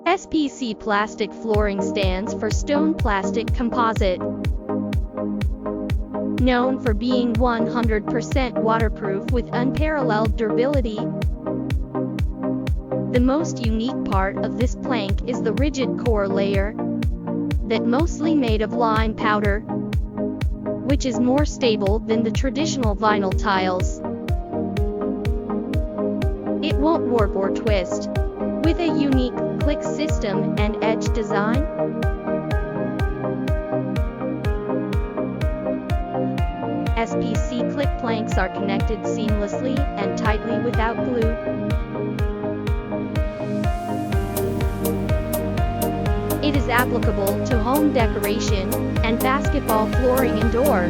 SPC plastic flooring stands for Stone Plastic Composite. Known for being 100% waterproof with unparalleled durability. The most unique part of this plank is the rigid core layer, that mostly made of lime powder, which is more stable than the traditional vinyl tiles. It won't warp or twist, with a unique click system and edge design. SPC click planks are connected seamlessly and tightly without glue. It is applicable to home decoration and basketball flooring indoor.